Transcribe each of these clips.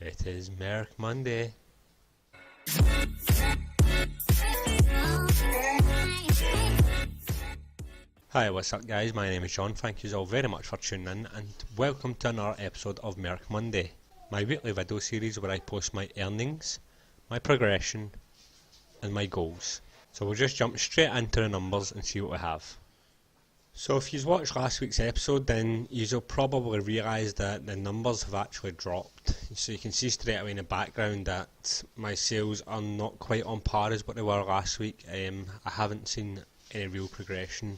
It is Merc Monday. Hi, what's up guys? My name is John. Thank you all very much for tuning in and welcome to another episode of Merc Monday, my weekly video series where I post my earnings, my progression and my goals. So we'll just jump straight into the numbers and see what we have. So if you've watched last week's episode, then you'll probably realise that the numbers have actually dropped. So you can see straight away in the background that my sales are not quite on par as what they were last week. I haven't seen any real progression,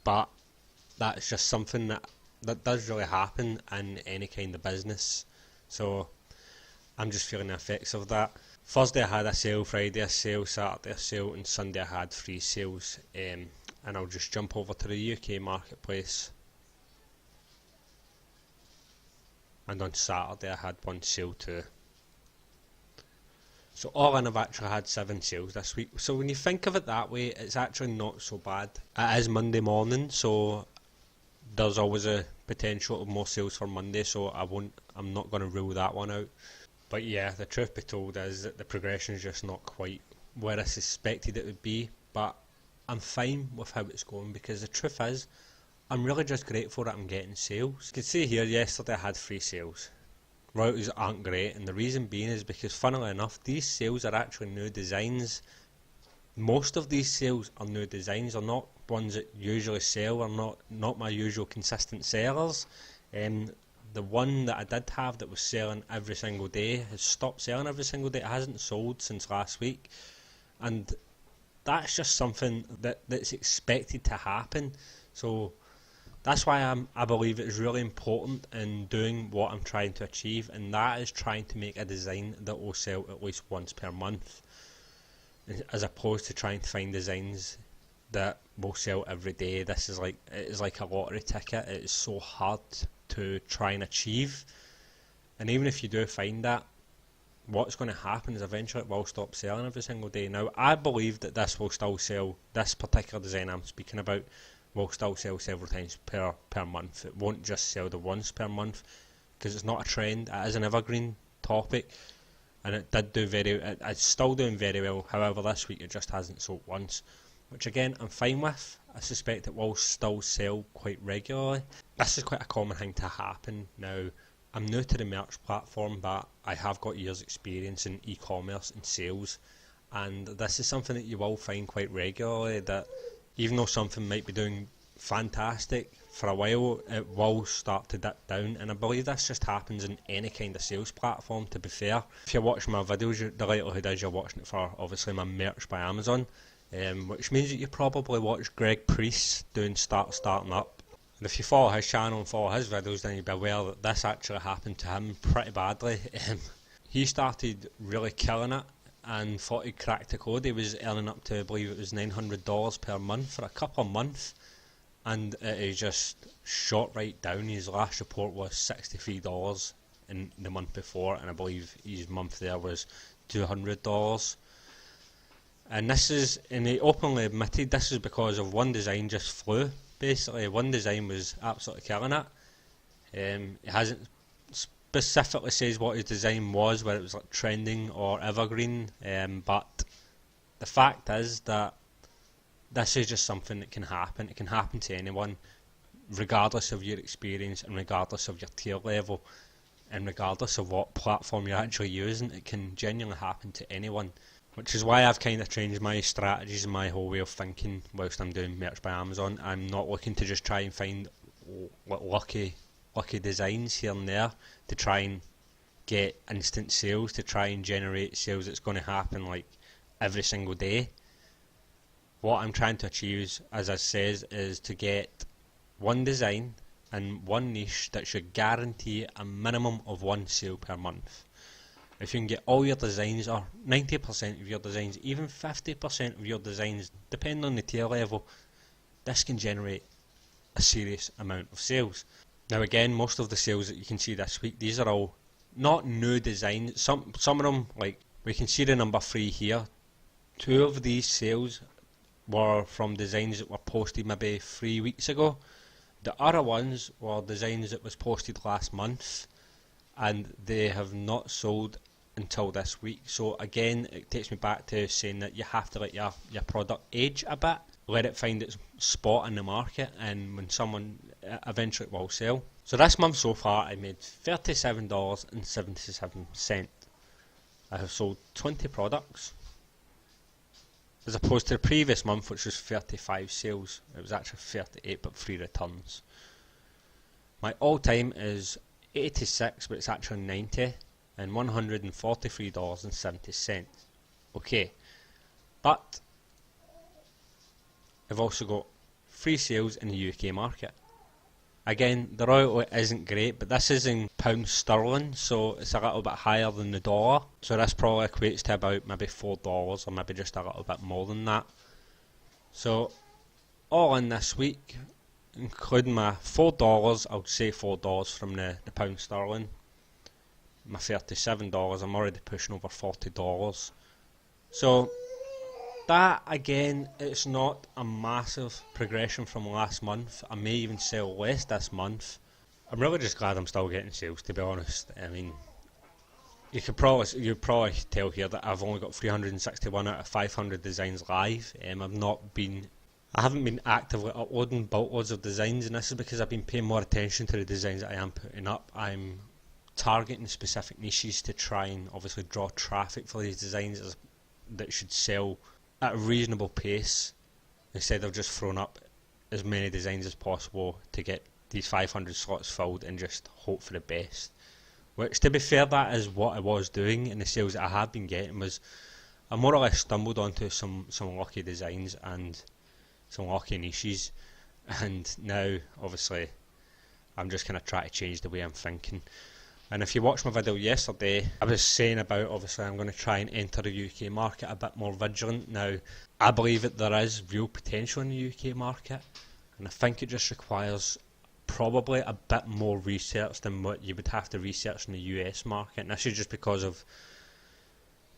but that's just something that does really happen in any kind of business. So I'm just feeling the effects of that. Thursday I had a sale, Friday a sale, Saturday a sale and Sunday I had 3 sales. And I'll just jump over to the UK marketplace, and on Saturday I had 1 sale too. So all in I've actually had 7 sales this week. So when you think of it that way, it's actually not so bad. It is Monday morning, so there's always a potential of more sales for Monday, so I'm not going to rule that one out. But yeah, the truth be told is that the progression is just not quite where I suspected it would be, but I'm fine with how it's going, because the truth is, I'm really just grateful that I'm getting sales. You can see here, yesterday I had 3 sales. Royalties aren't great, and the reason being is because, funnily enough, these sales are actually new designs. Most of these sales are new designs, are not ones that usually sell, are not my usual consistent sellers. The one that I did have that was selling every single day has stopped selling every single day. It hasn't sold since last week, and that's just something that's expected to happen. So that's why I believe it's really important in doing what I'm trying to achieve, and that is trying to make a design that will sell at least once per month, as opposed to trying to find designs that will sell every day. It is like a lottery ticket. It is so hard to try and achieve, and even if you do find that, what's going to happen is eventually it will stop selling every single day. Now, I believe that this will still sell, this particular design I'm speaking about will still sell several times per month. It won't just sell the once per month, because it's not a trend. It is an evergreen topic, and it did do it's still doing very well. However, this week it just hasn't sold once, which again I'm fine with. I suspect it will still sell quite regularly. This is quite a common thing to happen. Now, I'm new to the merch platform, but I have got years experience in e-commerce and sales, and this is something that you will find quite regularly, that even though something might be doing fantastic for a while, it will start to dip down, and I believe this just happens in any kind of sales platform, to be fair. If you're watching my videos, the likelihood is you're watching it for obviously my merch by Amazon, which means that you probably watch Greg Priest doing starting up. And if you follow his channel and follow his videos, then you'll be aware that this actually happened to him pretty badly. He started really killing it and thought he'd cracked the code. He was earning up to, I believe it was $900 per month for a couple of months, and it just shot right down. His last report was $63 in the month before, and I believe his month there was $200. And he openly admitted this is because of one design just flew. Basically, one design was absolutely killing it. It hasn't specifically says what his design was, whether it was like trending or evergreen, but the fact is that this is just something that can happen. It can happen to anyone, regardless of your experience and regardless of your tier level and regardless of what platform you're actually using. It can genuinely happen to anyone, which is why I've kind of changed my strategies and my whole way of thinking whilst I'm doing merch by Amazon. I'm not looking to just try and find lucky designs here and there to try and get instant sales, to try and generate sales that's going to happen like every single day. What I'm trying to achieve, as I says, is to get one design and one niche that should guarantee a minimum of 1 sale per month. If you can get all your designs, or 90% of your designs, even 50% of your designs, depending on the tier level, this can generate a serious amount of sales. Now again, most of the sales that you can see this week, these are all not new designs. Some of them, like we can see the number 3 here, 2 of these sales were from designs that were posted maybe 3 weeks ago. The other ones were designs that was posted last month, and they have not sold until this week. So again, it takes me back to saying that you have to let your product age a bit, let it find its spot in the market, and when someone eventually it will sell. So this month so far I made $37.77. I have sold 20 products, as opposed to the previous month, which was 35 sales. It was actually 38 but 3 returns. My all time is 86, but it's actually 90, and $143.70. Okay, but I've also got 3 sales in the UK market. Again, the royalty isn't great, but this is in pound sterling, so it's a little bit higher than the dollar. So this probably equates to about maybe $4, or maybe just a little bit more than that. So all in this week, including my $4, I would say $4 from the pound sterling, my $37, I'm already pushing over $40. So that, again, it's not a massive progression from last month. I may even sell less this month. I'm really just glad I'm still getting sales, to be honest. I mean, you probably tell here that I've only got 361 out of 500 designs live. I haven't been actively uploading boatloads of designs, and this is because I've been paying more attention to the designs that I am putting up. I'm targeting specific niches to try and obviously draw traffic for these designs that should sell at a reasonable pace, instead of just throwing up as many designs as possible to get these 500 slots filled and just hope for the best. Which, to be fair, that is what I was doing in the sales that I have been getting. Was I more or less stumbled onto some lucky designs and some lucky niches, and now obviously I'm just kind of trying to change the way I'm thinking. And if you watched my video yesterday, I was saying about, obviously, I'm going to try and enter the UK market a bit more vigilant. Now, I believe that there is real potential in the UK market, and I think it just requires probably a bit more research than what you would have to research in the US market. And this is just because of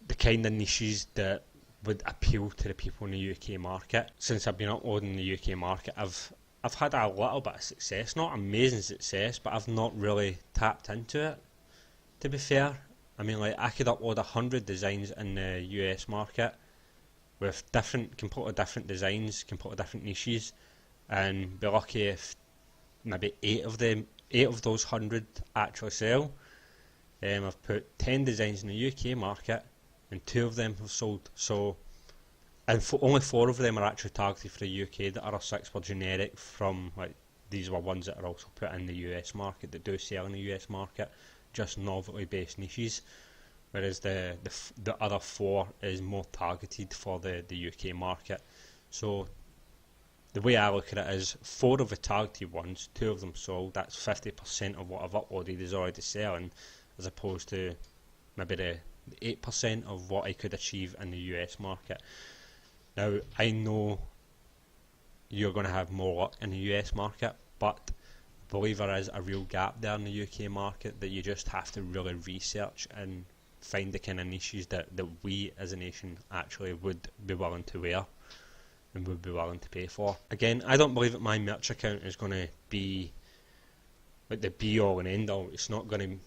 the kind of niches that would appeal to the people in the UK market. Since I've been uploading in the UK market, I've had a little bit of success, not amazing success, but I've not really tapped into it, to be fair. I mean, like, I could upload 100 designs in the US market with completely different designs, completely different niches, and be lucky if maybe 8 of those 100 actually sell. I've put 10 designs in the UK market, and 2 of them have sold. So, and only 4 of them are actually targeted for the UK. The other 6 were generic from, like, these were ones that are also put in the US market that do sell in the US market, just novelty based niches. Whereas the other 4 is more targeted for the UK market. So the way I look at it is 4 of the targeted ones, 2 of them sold. That's 50% of what I've uploaded is already selling, as opposed to maybe the 8% of what I could achieve in the US market. Now, I know you're going to have more luck in the US market, but I believe there is a real gap there in the UK market that you just have to really research and find the kind of niches that we as a nation actually would be willing to wear and would be willing to pay for. Again, I don't believe that my merch account is going to be like the be all and end all. It's not going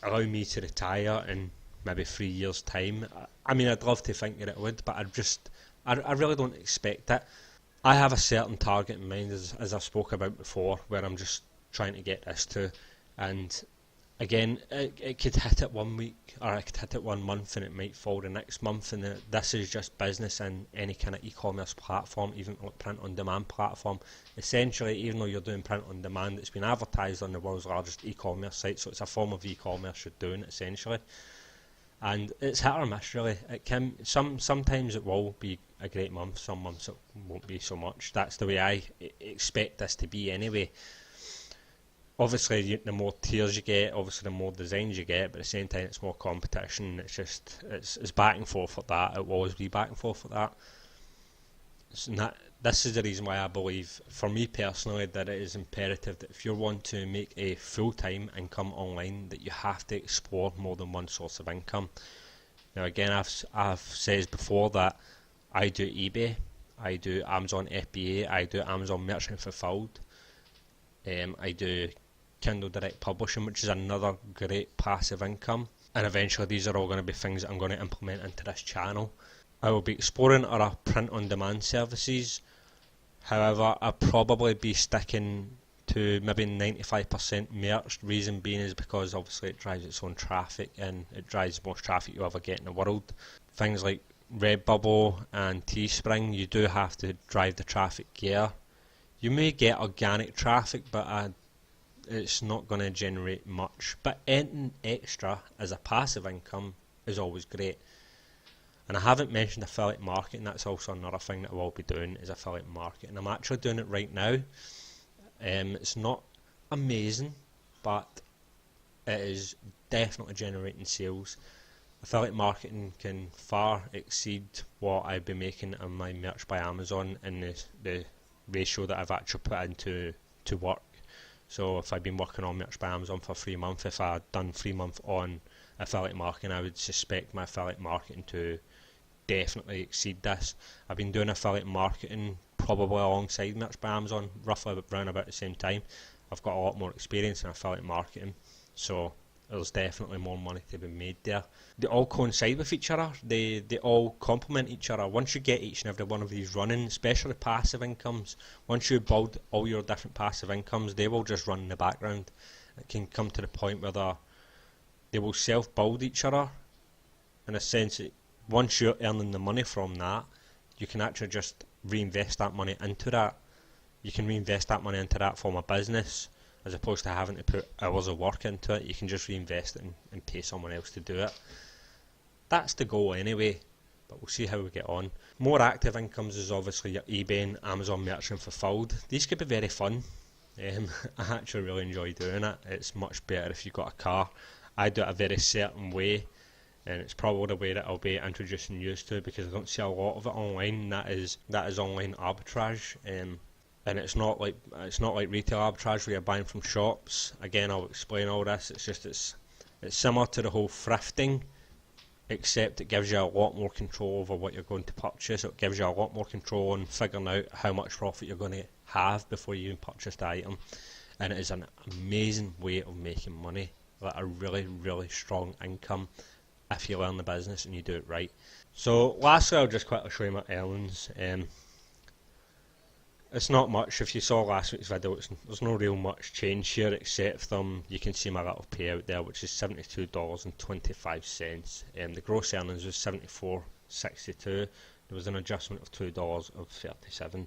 to allow me to retire in maybe 3 years' time. I mean, I'd love to think that it would, but I really don't expect it. I have a certain target in mind, as I've spoke about before, where I'm just trying to get this to, and again, it could hit it 1 week, or it could hit it 1 month, and it might fall the next month, and this is just business in any kind of e-commerce platform, even like print-on-demand platform. Essentially, even though you're doing print-on-demand, it's been advertised on the world's largest e-commerce site, so it's a form of e-commerce you're doing, essentially. And it's hit or miss, really. It can sometimes it will be a great month, some months it won't be so much. That's the way I expect this to be anyway. Obviously, the more tiers you get, obviously the more designs you get, but at the same time it's more competition. It's just it's back and forth for that. It will always be back and forth for that. This is the reason why I believe, for me personally, that it is imperative that if you want to make a full-time income online, that you have to explore more than one source of income. Now again, I've said before that I do eBay, I do Amazon FBA, I do Amazon Merchant Fulfilled, I do Kindle Direct Publishing, which is another great passive income. And eventually these are all going to be things that I'm going to implement into this channel. I will be exploring other print-on-demand services. However, I'll probably be sticking to maybe 95% merch. Reason being is because obviously it drives its own traffic, and it drives the most traffic you ever get in the world. Things like Redbubble and Teespring, you do have to drive the traffic gear. You may get organic traffic, but it's not going to generate much. But anything extra as a passive income is always great. And I haven't mentioned affiliate marketing. That's also another thing that I will be doing, is affiliate marketing. I'm actually doing it right now. It's not amazing, but it is definitely generating sales. Affiliate marketing can far exceed what I've been making on my merch by Amazon in the ratio that I've actually put into work. So if I've been working on merch by Amazon for 3 months, if I had done 3 months on affiliate marketing, I would suspect my affiliate marketing to definitely exceed this. I've been doing affiliate marketing probably alongside merch by Amazon, roughly around about the same time. I've got a lot more experience in affiliate marketing, so there's definitely more money to be made there. They all coincide with each other. They all complement each other. Once you get each and every one of these running, especially passive incomes, once you build all your different passive incomes, they will just run in the background. It can come to the point where they will self-build each other, in a sense that once you're earning the money from that, you can actually just reinvest that money into that. You can reinvest that money into that form of business, as opposed to having to put hours of work into it. You can just reinvest it and pay someone else to do it. That's the goal anyway, but we'll see how we get on. More active incomes is obviously your eBay and Amazon Merch and Fulfilled. These could be very fun. I actually really enjoy doing it. It's much better if you've got a car. I do it a very certain way, and it's probably the way that I'll be introducing you to, because I don't see a lot of it online. That is online arbitrage, and it's not like retail arbitrage where you're buying from shops. Again, I'll explain all this. It's similar to the whole thrifting, except it gives you a lot more control over what you're going to purchase. It gives you a lot more control on figuring out how much profit you're going to have before you even purchase the item, and it is an amazing way of making money, like a really, really strong income if you learn the business and you do it right. So lastly, I'll just quickly show you my earnings. It's not much. If you saw last week's video, there's no real much change here, except you can see my little payout there, which is $72.25. The gross earnings was $74.62. There was an adjustment of $2.37.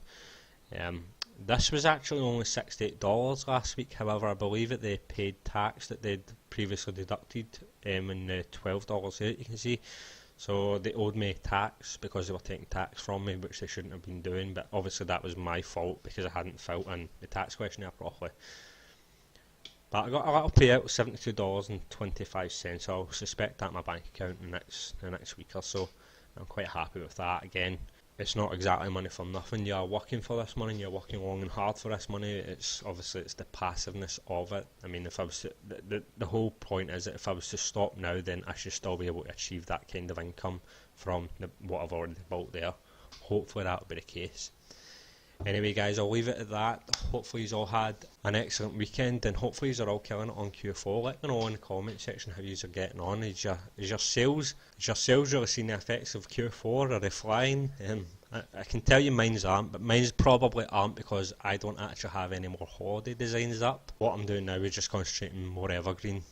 This was actually only $68 last week. However, I believe that they paid tax that they'd previously deducted in the $12 here, you can see. So they owed me tax because they were taking tax from me, which they shouldn't have been doing, but obviously that was my fault because I hadn't filled in the tax questionnaire properly. But I got a little payout of $72.25, so I'll suspect that in my bank account in the next week or so. I'm quite happy with that. Again, it's not exactly money for nothing. You are working for this money, and you're working long and hard for this money. It's the passiveness of it. I mean, if I was to, the whole point is that if I was to stop now, then I should still be able to achieve that kind of income from what I've already built there. Hopefully that will be the case. Anyway guys, I'll leave it at that. Hopefully you've all had an excellent weekend, and hopefully you're all killing it on Q4. Let me know in the comment section how you're getting on. Is your sales really seeing the effects of Q4? Are they flying? I can tell you mine's aren't, but mine's probably aren't because I don't actually have any more holiday designs up. What I'm doing now is just concentrating more evergreen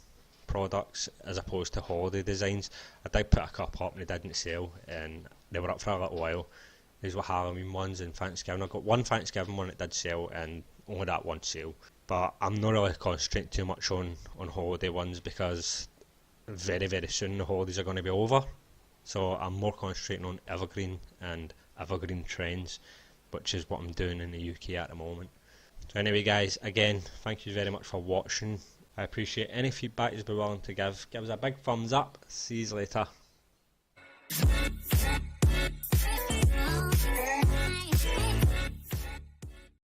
products as opposed to holiday designs. I did put a couple up and they didn't sell, and they were up for a little while. These were Halloween ones and Thanksgiving. I got one Thanksgiving one that did sell, and only that one sale. But I'm not really concentrating too much on holiday ones because very, very soon the holidays are going to be over. So I'm more concentrating on evergreen and evergreen trends, which is what I'm doing in the UK at the moment. So anyway guys, again, thank you very much for watching. I appreciate any feedback you'd be willing to give. Give us a big thumbs up. See you later.